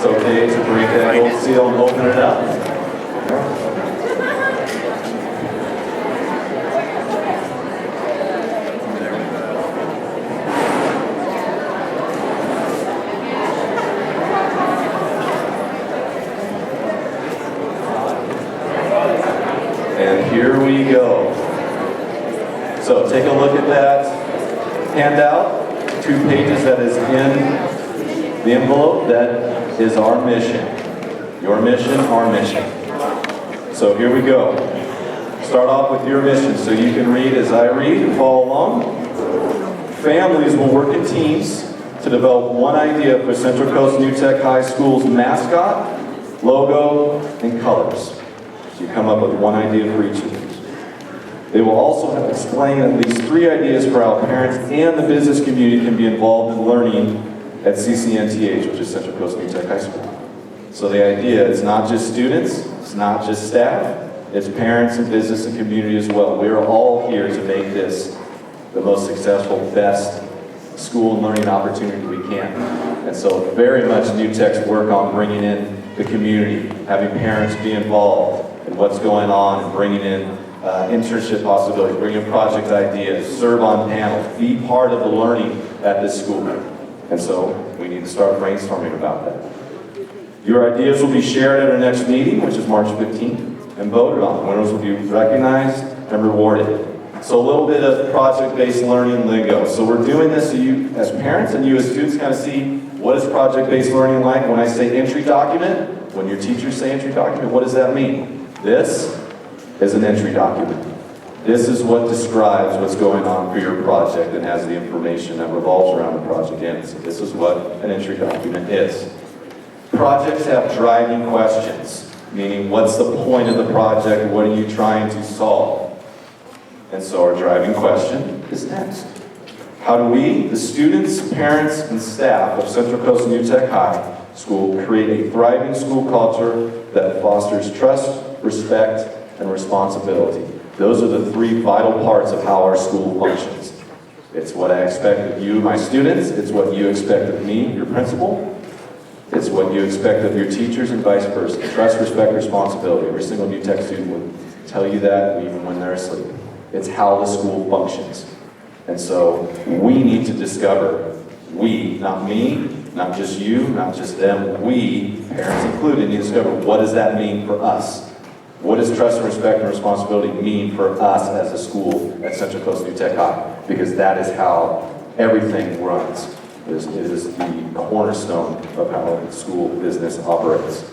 It's okay to break that gold seal and open it up. And here we go. So take a look at that handout, 2 pages that is in the envelope. That is our mission. Your mission, our mission. So here we go. Start off with your mission so you can read as I read and follow along. Families will work in teams to develop one idea for Central Coast New Tech High School's mascot, logo, and colors. So you come up with one idea for each of these. They will also have explained at least 3 ideas for how parents and the business community can be involved in learning at CCNTH, which is Central Coast New Tech High School. So the idea is not just students, it's not just staff, it's parents and business and community as well. We are all here to make this the most successful, best school and learning opportunity we can. And so very much New Tech's work on bringing in the community, having parents be involved in what's going on and bringing in internship possibilities, bring in project ideas, serve on panels, be part of the learning at this school. And so we need to start brainstorming about that. Your ideas will be shared at our next meeting, which is March 15th, and voted on. Winners will be recognized and rewarded. So a little bit of project-based learning lingo. So we're doing this so you as parents and you as students kind of see what is project-based learning like. When I say entry document, when your teachers say entry document, what does that mean? This is an entry document. This is what describes what's going on for your project and has the information that revolves around the project in it. So this is what an entry document is. Projects have driving questions, meaning what's the point of the project? What are you trying to solve? And so our driving question is next. How do we, the students, parents, and staff of Central Coast New Tech High School, create a thriving school culture that fosters trust, respect, and responsibility? Those are the 3 vital parts of how our school functions. It's what I expect of you, my students. It's what you expect of me, your principal. It's what you expect of your teachers and vice versa. Trust, respect, responsibility. Every single New Tech student would tell you that even when they're asleep. It's how the school functions. And so we need to discover, we, not me, not just you, not just them, we, parents included, need to discover what does that mean for us? What does trust and respect and responsibility mean for us as a school at Central Coast New Tech High? Because that is how everything runs. It is the cornerstone of how the school business operates.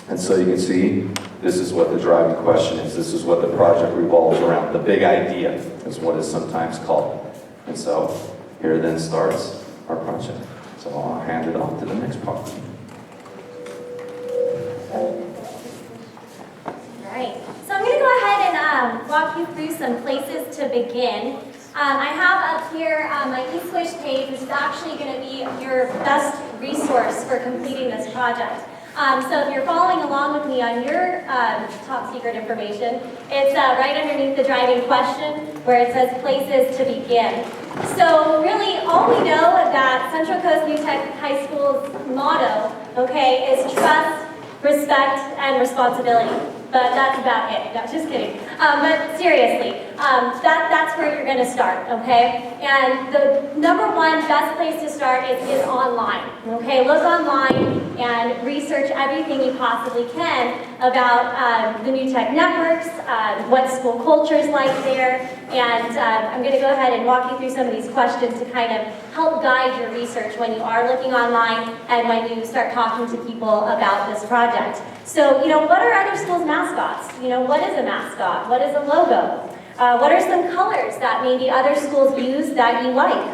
And so you can see, this is what the driving question is. This is what the project revolves around. The big idea is what is sometimes called. And so here then starts our project. So I'll hand it on to the next part. Right. So I'm going to go ahead and walk you through some places to begin. I have up here my eSwish page, which is actually going to be your best resource for completing this project. So if you're following along with me on your top secret information, it's right underneath the driving question where it says places to begin. So really all we know that Central Coast New Tech High School's motto, okay, is trust, respect, and responsibility. But that's about it. No, just kidding. But seriously, that's where you're going to start, okay? And the #1 best place to start is online, okay? Look online and research everything you possibly can about the New Tech networks, what school culture is like there, and I'm going to go ahead and walk you through some of these questions to kind of help guide your research when you are looking online and when you start talking to people about this project. So, what are other schools' mascots? What is a mascot? What is a logo? What are some colors that maybe other schools use that you like?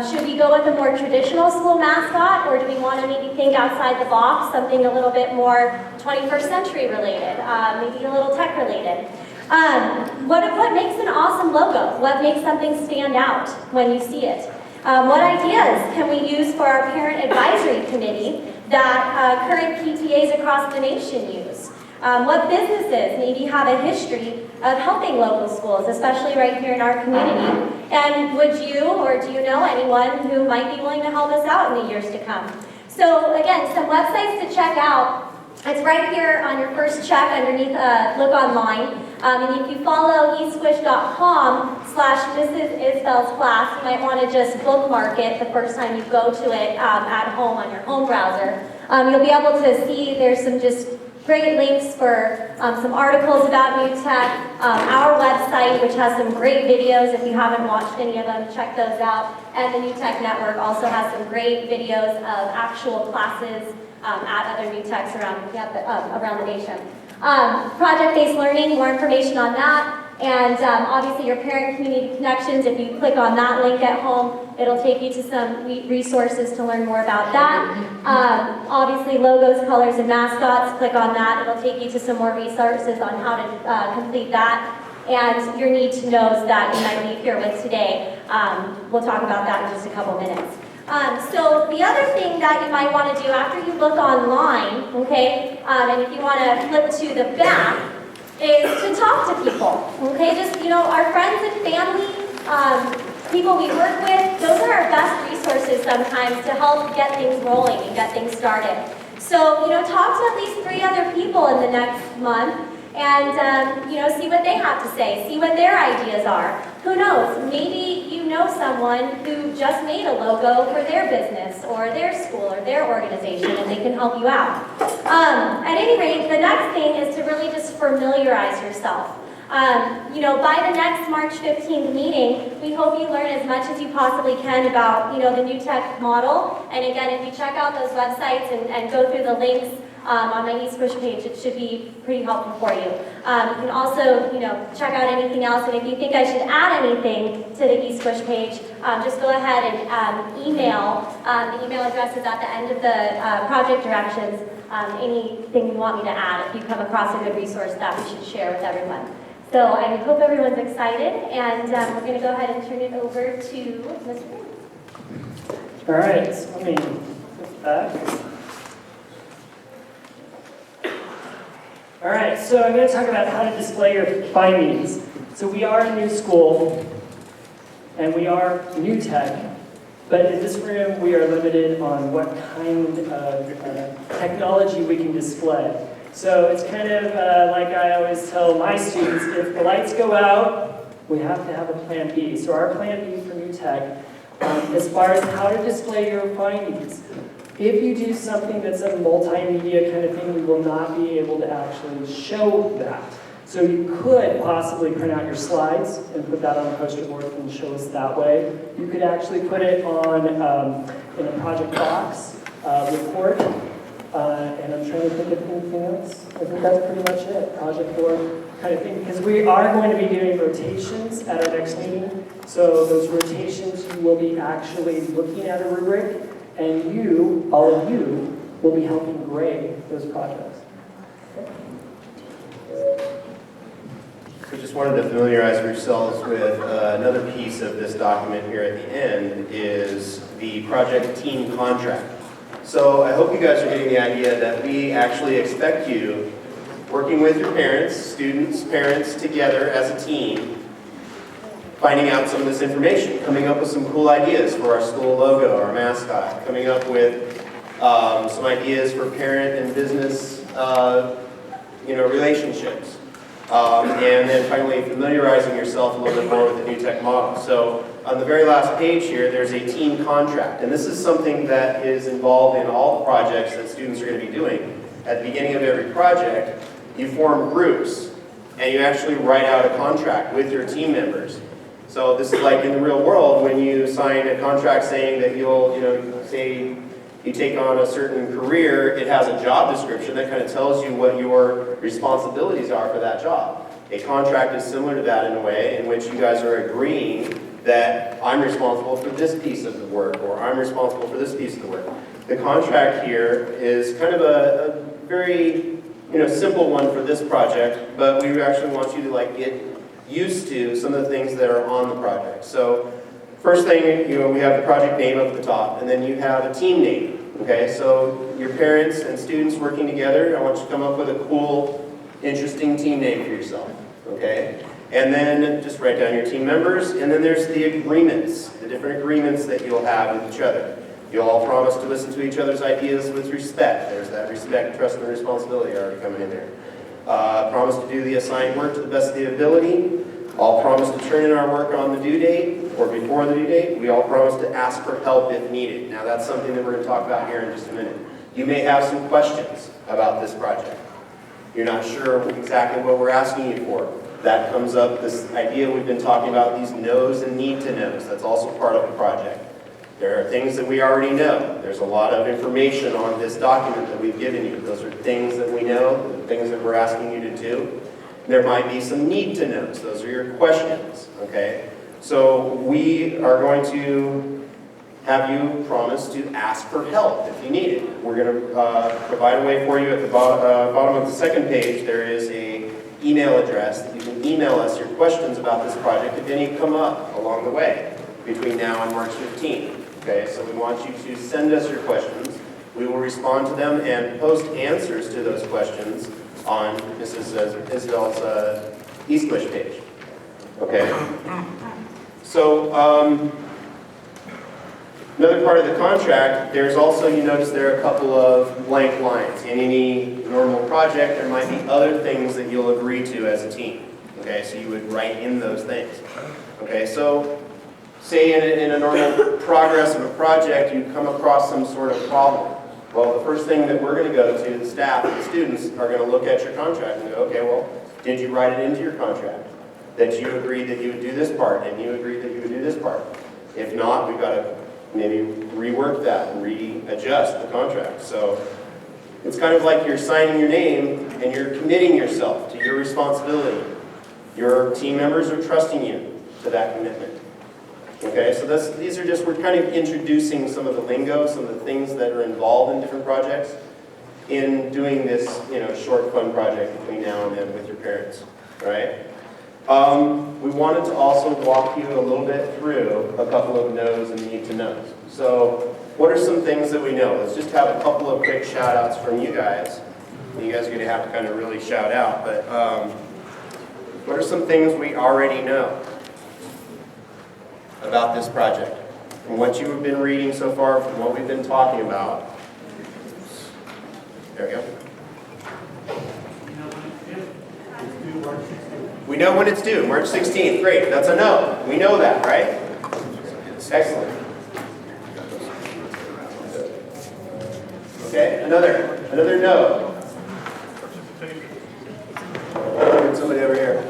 Should we go with a more traditional school mascot, or do we want to maybe think outside the box, something a little bit more 21st century related, maybe a little tech related? What makes an awesome logo? What makes something stand out when you see it? What ideas can we use for our parent advisory committee that current PTAs across the nation use? What businesses maybe have a history of helping local schools, especially right here in our community? And would you, or do you know anyone who might be willing to help us out in the years to come? So again, some websites to check out. It's right here on your first check underneath Look Online. And if you follow esquish.com/Mrs. Isbell's class, you might want to just bookmark it the first time you go to it at home on your home browser. You'll be able to see there's some just great links for some articles about New Tech, our website, which has some great videos. If you haven't watched any of them, check those out. And the New Tech Network also has some great videos of actual classes at other New Techs around the nation. Project-based learning, more information on that. And obviously your parent community connections, if you click on that link at home, it'll take you to some resources to learn more about that. Obviously logos, colors, and mascots, click on that. It'll take you to some more resources on how to complete that. And your need to knows that you might leave here with today. We'll talk about that in just a couple minutes. So the other thing that you might want to do after you look online, okay, and if you want to flip to the back, is to talk to people, okay? Just, our friends and family, people we work with, those are our best resources sometimes to help get things rolling and get things started. So, talk to at least 3 other people in the next month and, see what they have to say, see what their ideas are. Who knows, maybe you know someone who just made a logo for their business or their school or their organization and they can help you out. At any rate, the next thing is to really just familiarize yourself. By the next March 15th meeting, we hope you learn as much as you possibly can about, the New Tech model. And again, if you check out those websites and go through the links on my eSquish page, it should be pretty helpful for you. You can also, check out anything else, and if you think I should add anything to the eSquish page, just go ahead and email. The email address is at the end of the project directions. Anything you want me to add if you come across a good resource that we should share with everyone. So I hope everyone's excited, and we're going to go ahead and turn it over to Mr. Green. All right, so let me flip back. All right, so I'm going to talk about how to display your findings. So we are a new school, and we are New Tech, but in this room we are limited on what kind of technology we can display. So it's kind of like I always tell my students, if the lights go out, we have to have a plan B. So our plan B for New Tech, as far as how to display your findings, if you do something that's a multimedia kind of thing, we will not be able to actually show that. So you could possibly print out your slides and put that on a poster board and show us that way. You could actually put it on in a project box report. And I'm trying to think of anything else. I think that's pretty much it, project board kind of thing. Because we are going to be doing rotations at our next meeting. So those rotations, you will be actually looking at a rubric, and you, all of you, will be helping grade those projects. So just wanted to familiarize yourselves with another piece of this document here at the end is the project team contract. So I hope you guys are getting the idea that we actually expect you, working with your parents, students, parents, together as a team, finding out some of this information, coming up with some cool ideas for our school logo, our mascot, coming up with some ideas for parent and business relationships. And then finally familiarizing yourself a little bit more with the New Tech model. So on the very last page here, there's a team contract. And this is something that is involved in all the projects that students are going to be doing. At the beginning of every project, you form groups and you actually write out a contract with your team members. So this is like in the real world when you sign a contract saying that you'll, say you take on a certain career, it has a job description that kind of tells you what your responsibilities are for that job. A contract is similar to that in a way in which you guys are agreeing that I'm responsible for this piece of the work or I'm responsible for this piece of the work. The contract here is kind of a very simple one for this project, but we actually want you to get used to some of the things that are on the project. So first thing, we have the project name up at the top, and then you have a team name. Okay, so your parents and students working together, I want you to come up with a cool, interesting team name for yourself. Okay, and then just write down your team members, and then there's the agreements, the different agreements that you'll have with each other. You all promise to listen to each other's ideas with respect. There's that respect, trust, and responsibility already coming in there. Promise to do the assigned work to the best of the ability. All promise to turn in our work on the due date or before the due date. We all promise to ask for help if needed. Now that's something that we're going to talk about here in just a minute. You may have some questions about this project. You're not sure exactly what we're asking you for. That comes up, this idea we've been talking about, these knows and need to knows. That's also part of the project. There are things that we already know. There's a lot of information on this document that we've given you. Those are things that we know, things that we're asking you to do. There might be some need to knows. Those are your questions, okay? So we are going to have you promise to ask for help if you need it. We're going to provide a way for you at the bottom of the second page. There is an email address that you can email us your questions about this project if any come up along the way between now and March 15th. Okay, so we want you to send us your questions. We will respond to them and post answers to those questions on Mrs. Isabel's eSquish page. Okay. So another part of the contract, there's also, you notice there are a couple of blank lines. In any normal project, there might be other things that you'll agree to as a team. Okay, so you would write in those things. Okay, so say in a normal progress of a project, you come across some sort of problem. Well, the first thing that we're going to go to, the staff and the students, are going to look at your contract and go, okay, well, did you write it into your contract? That you agreed that you would do this part, and you agreed that you would do this part. If not, we've got to maybe rework that and readjust the contract. So it's kind of like you're signing your name and you're committing yourself to your responsibility. Your team members are trusting you to that commitment. Okay, so these are just, we're kind of introducing some of the lingo, some of the things that are involved in different projects in doing this, short, fun project between now and then with your parents, right? We wanted to also walk you a little bit through a couple of knows and need to knows. So what are some things that we know? Let's just have a couple of quick shout outs from you guys. You guys are going to have to kind of really shout out, but what are some things we already know about this project? From what you have been reading so far, from what we've been talking about. There we go. We know when it's due, March 16th. Great, that's a no. We know that, right? Excellent. Okay, another no. Somebody over here.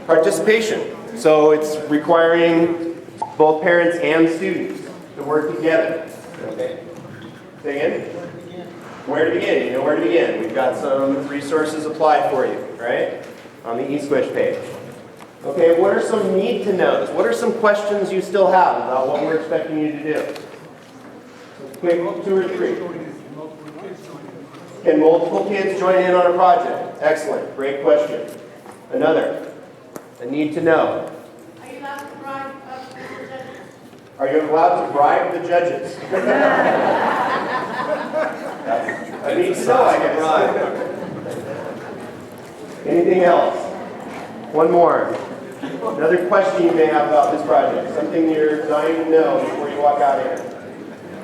Participation. So it's requiring both parents and students to work together. Okay. Say again? Where to begin? You know where to begin. We've got some resources applied for you, right? On the eSquish page. Okay, what are some need to knows? What are some questions you still have about what we're expecting you to do? Quick, 2 or 3. Can multiple kids join in on a project? Excellent, great question. Another, a need to know. Are you allowed to bribe the judges? Are you allowed to bribe the judges? I need to know, I guess. Anything else? One more. Another question you may have about this project. Something you're dying to know before you walk out here.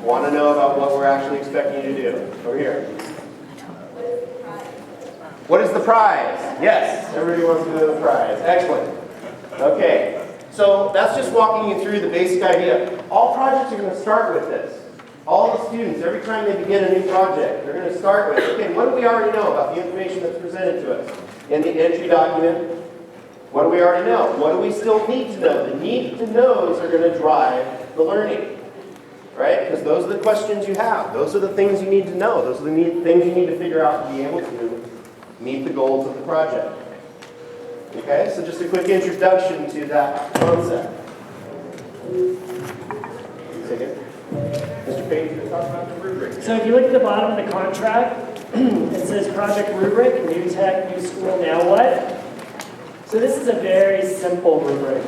Want to know about what we're actually expecting you to do. Over here. What is the prize? Yes, everybody wants to know the prize. Excellent. Okay, so that's just walking you through the basic idea. All projects are going to start with this. All the students, every time they begin a new project, they're going to start with, okay, what do we already know about the information that's presented to us? In the entry document, what do we already know? What do we still need to know? The need to knows are going to drive the learning, right? Because those are the questions you have. Those are the things you need to know. Those are the things you need to figure out to be able to meet the goals of the project. Okay, so just a quick introduction to that concept. Mr. Page, going to talk about the rubric. So if you look at the bottom of the contract, it says Project Rubric, new tech, new school, now what? So this is a very simple rubric,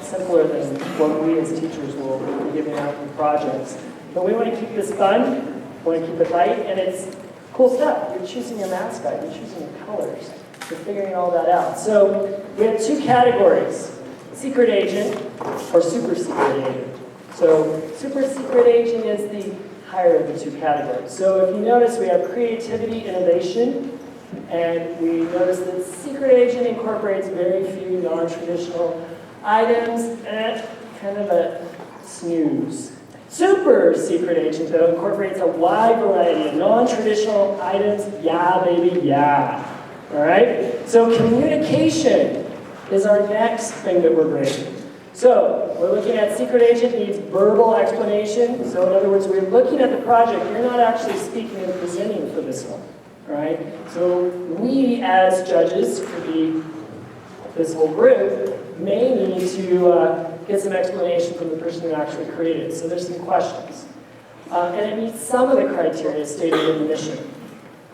simpler than what we as teachers will be giving out in projects. But we want to keep this fun, we want to keep it light, and it's cool stuff. You're choosing your mascot, you're choosing your colors, you're figuring all that out. So we have 2 categories, secret agent or super secret agent. So super secret agent is the higher of the two categories. So if you notice, we have creativity, innovation, and we notice that secret agent incorporates very few non-traditional items, kind of a snooze. Super secret agent, though, incorporates a wide variety of non-traditional items. Yeah, baby, yeah. All right? So communication is our next thing that we're bringing. So we're looking at secret agent needs verbal explanation. So in other words, we're looking at the project. You're not actually speaking and presenting for this one. All right? So we, as judges, could be this whole group, may need to get some explanation from the person who actually created it. So there's some questions. And it meets some of the criteria stated in the mission.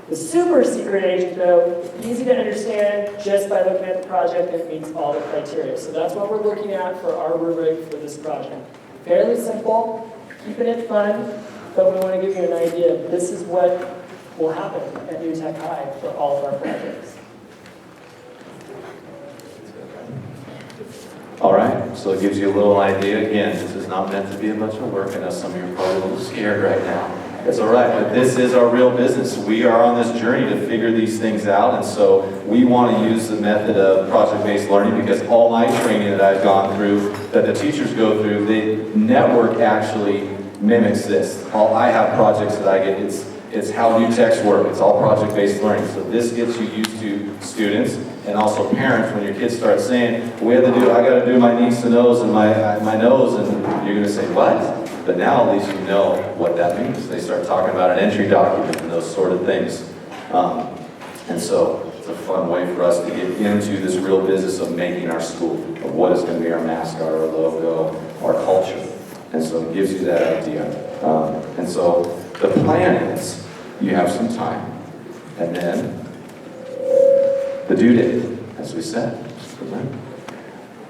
The super secret agent, though, easy to understand just by looking at the project, and it meets all the criteria. So that's what we're looking at for our rubric for this project. Fairly simple, keeping it fun, but we want to give you an idea. This is what will happen at New Tech High for all of our projects. All right, so it gives you a little idea. Again, this is not meant to be a bunch of work. I know some of you are probably a little scared right now. It's all right, but this is our real business. We are on this journey to figure these things out, and so we want to use the method of project-based learning because all my training that I've gone through, that the teachers go through, the network actually mimics this. I have projects that I get, it's how new techs work. It's all project-based learning. So this gets you used to students and also parents when your kids start saying, I got to do my needs to knows and my nose, and you're going to say, what? But now at least you know what that means. They start talking about an entry document and those sort of things. And so it's a fun way for us to get into this real business of making our school, of what is going to be our mascot, our logo, our culture. And so it gives you that idea. And so the plan is you have some time. And then the due date, as we said,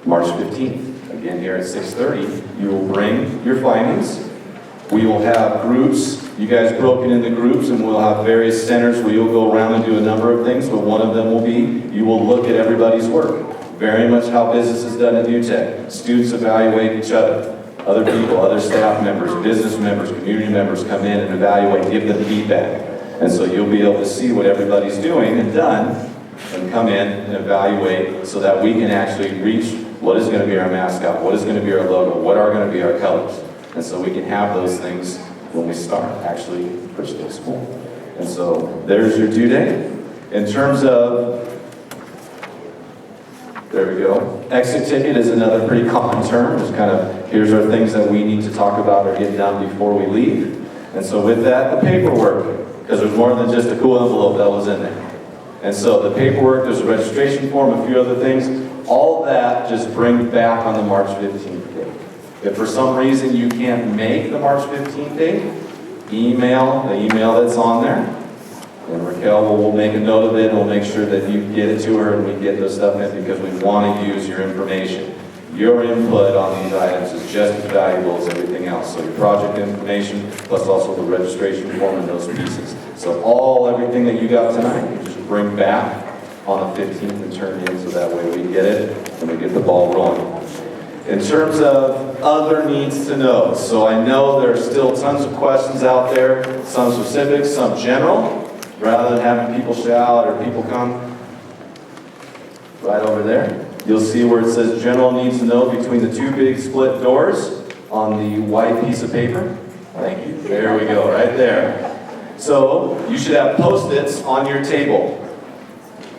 March 15th. Again, here at 6:30, you will bring your findings. We will have groups, you guys broken into groups, and we'll have various centers where you'll go around and do a number of things, but one of them will be, you will look at everybody's work. Very much how business is done at New Tech. Students evaluate each other. Other people, other staff members, business members, community members come in and evaluate, give them feedback. And so you'll be able to see what everybody's doing and done, and come in and evaluate so that we can actually reach what is going to be our mascot, what is going to be our logo, what are going to be our colors. And so we can have those things when we start actually pursuing school. And so there's your due date. In terms of, there we go. Exit ticket is another pretty common term. It's kind of, here's our things that we need to talk about or get done before we leave. And so with that, the paperwork, because there's more than just a cool envelope that was in there. And so the paperwork, there's a registration form, a few other things. All of that just bring back on the March 15th date. If for some reason you can't make the March 15th date, email the email that's on there. And Raquel will make a note of it and we'll make sure that you get it to her and we get those stuff in because we want to use your information. Your input on these items is just as valuable as everything else. So your project information plus also the registration form and those pieces. So everything that you got tonight, you just bring back on the 15th and turn it in so that way we get it and we get the ball rolling. In terms of other needs to know, so I know there are still tons of questions out there, some specific, some general. Rather than having people shout or people come right over there, you'll see where it says general needs to know between the two big split doors on the white piece of paper. Thank you. There we go, right there. So you should have Post-its on your table.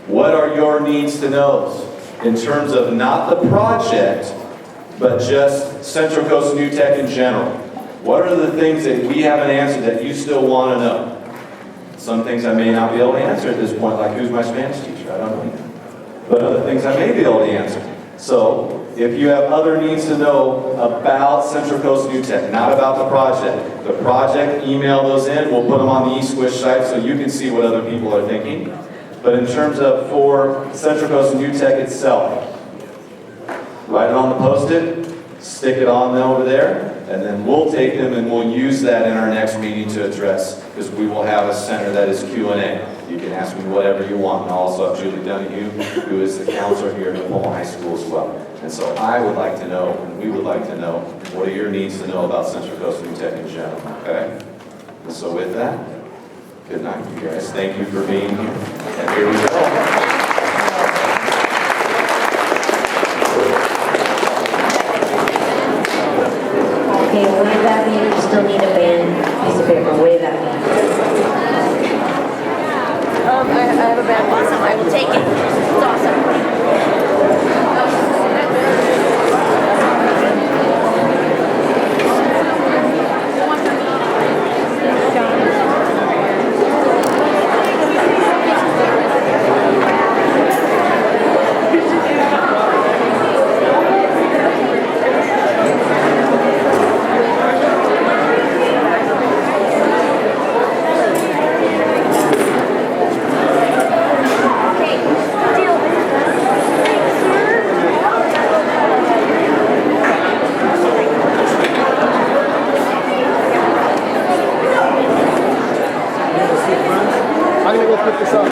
What are your needs to knows in terms of not the project, but just Central Coast New Tech in general? What are the things that we haven't answered that you still want to know? Some things I may not be able to answer at this point, like who's my Spanish teacher? I don't know yet. But other things I may be able to answer. So if you have other needs to know about Central Coast New Tech, not about the project, email those in. We'll put them on the eSwish site so you can see what other people are thinking. But in terms of for Central Coast New Tech itself, write it on the Post-it, stick it on over there. and then we'll take them and we'll use that in our next meeting to address, because we will have a center that is Q&A. You can ask me whatever you want, and I also have Julie Donahue, who is the counselor here at Tacoma High School as well. And so I would like to know, and we would like to know, what are your needs to know about Central Coast New Tech in general, okay? And so with that, good night, you guys. Thank you for being here. And here we go. Okay, wave that me. You still need a band piece of paper. Wave that me. I have a bad one. Awesome. I will take it. It's awesome. I'm gonna go pick this up.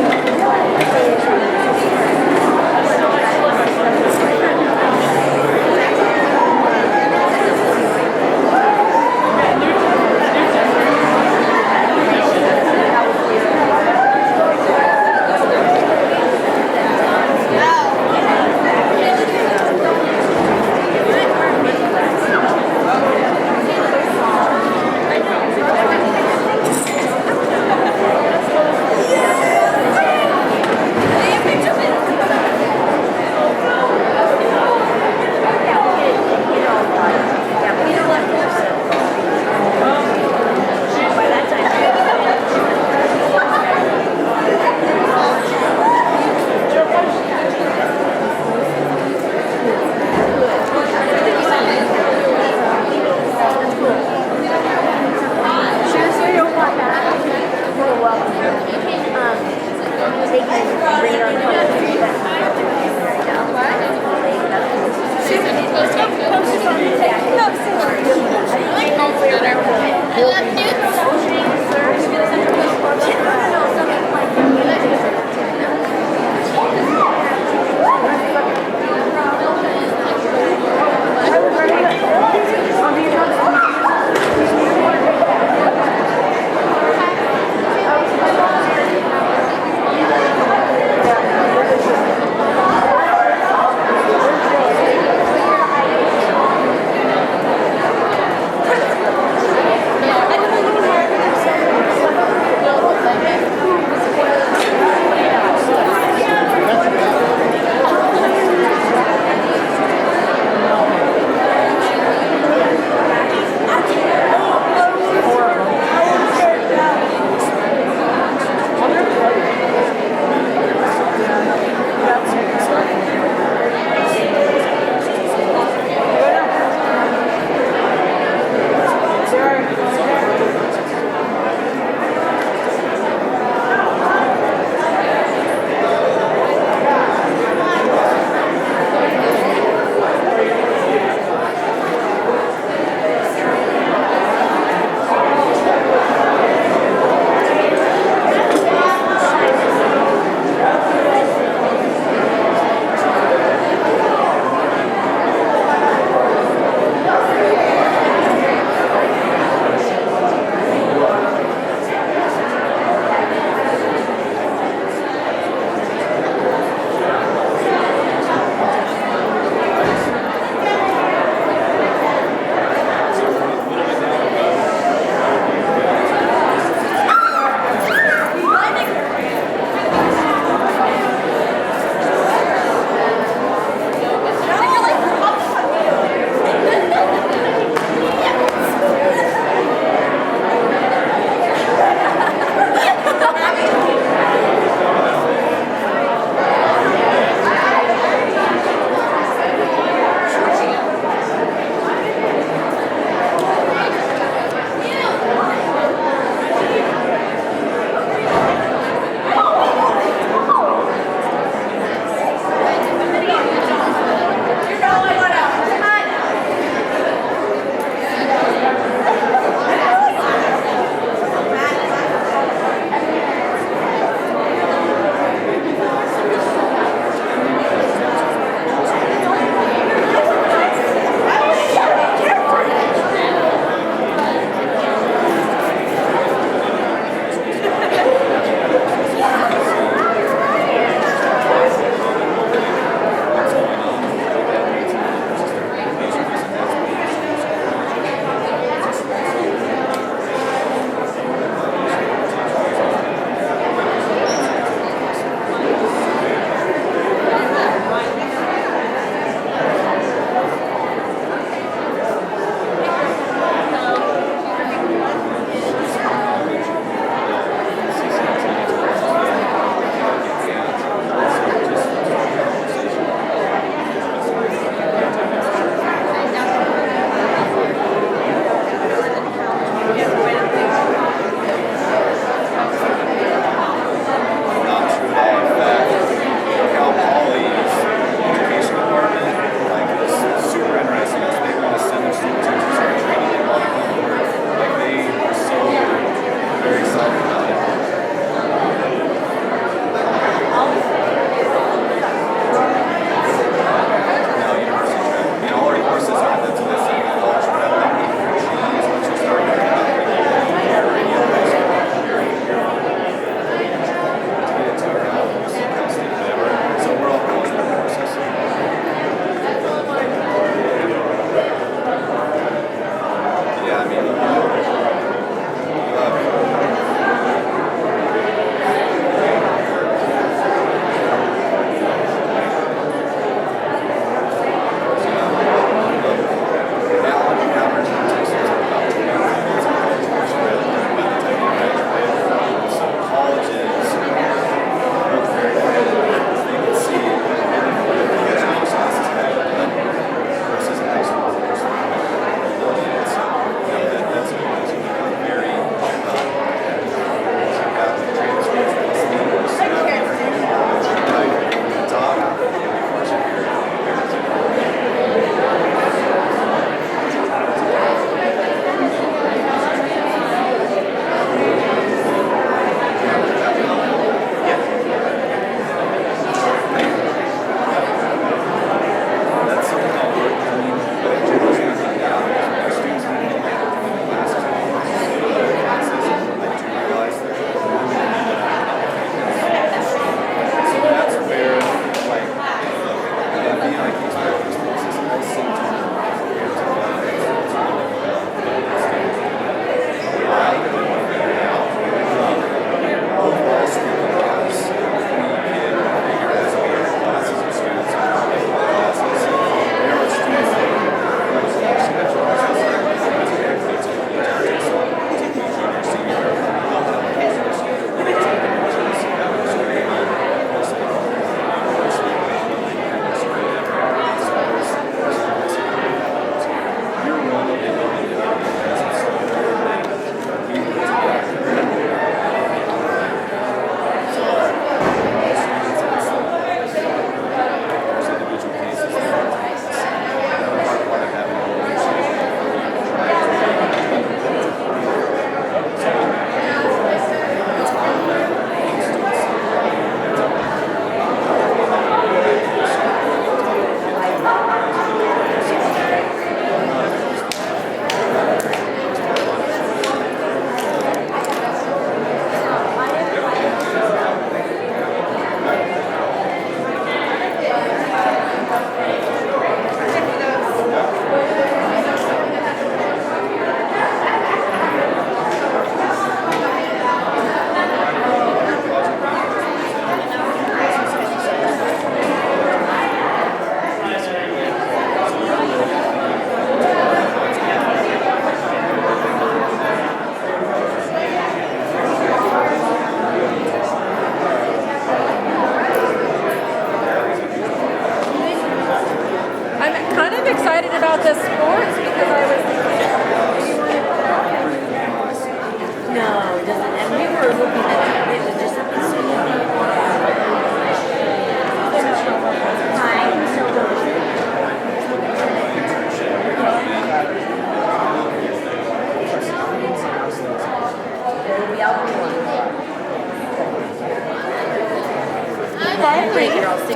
doesn't, and we were hoping that it was just something soon.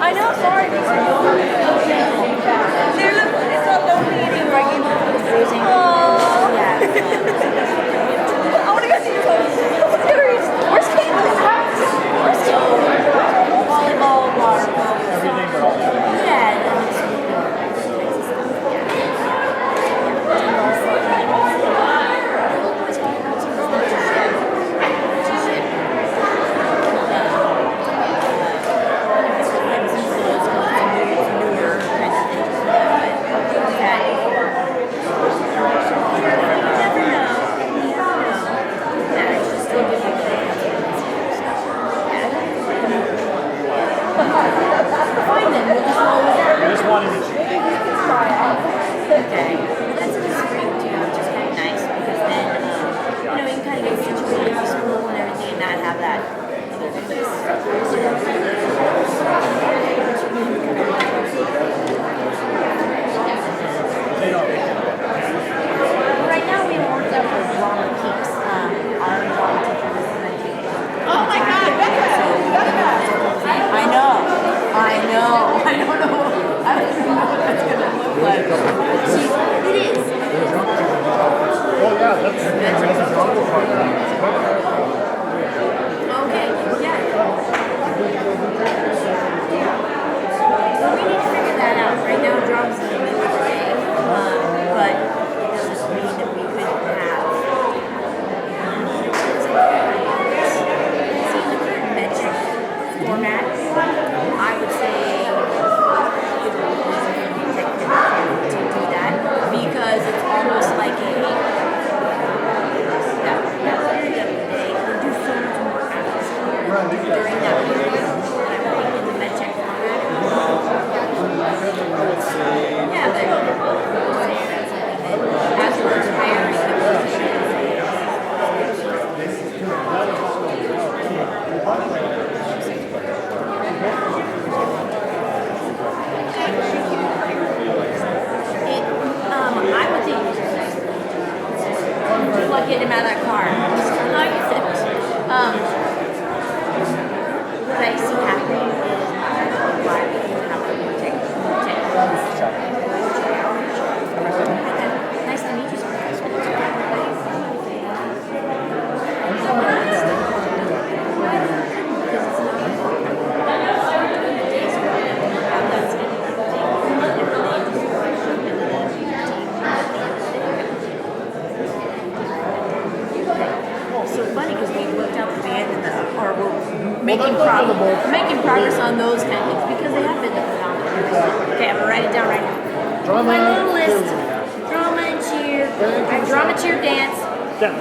I know, sorry. It's not lonely anymore. Yeah. I want to go see your phone. Serious. Where's Caitlin? Where's Caitlin? Volleyball, water polo. Right now we have worked up for drama keeps. Our drama teacher is 19. Oh my God, I know. I don't know. I don't even know what that's gonna look like. It is. Oh yeah, that's the drama part. Okay, yeah. Well, we need to figure that out. Right now, drama's in the middle of the day. But it doesn't mean that we couldn't have. See, the current metric format, I would say it would be technical to do that because it's almost like a period of the day. We do so much more hours during that period. And I think in the medtech format. Yeah, but as we're hiring, I would think like getting him out of that car. What I see happening is why people have to take. Nice to meet you. So funny because we worked out the band and or we're making progress on those kind of things because they have been phenomenal. Okay, I'm gonna write it down right now. Drama. My little list: drama and cheer, drama, cheer, dance. Yeah.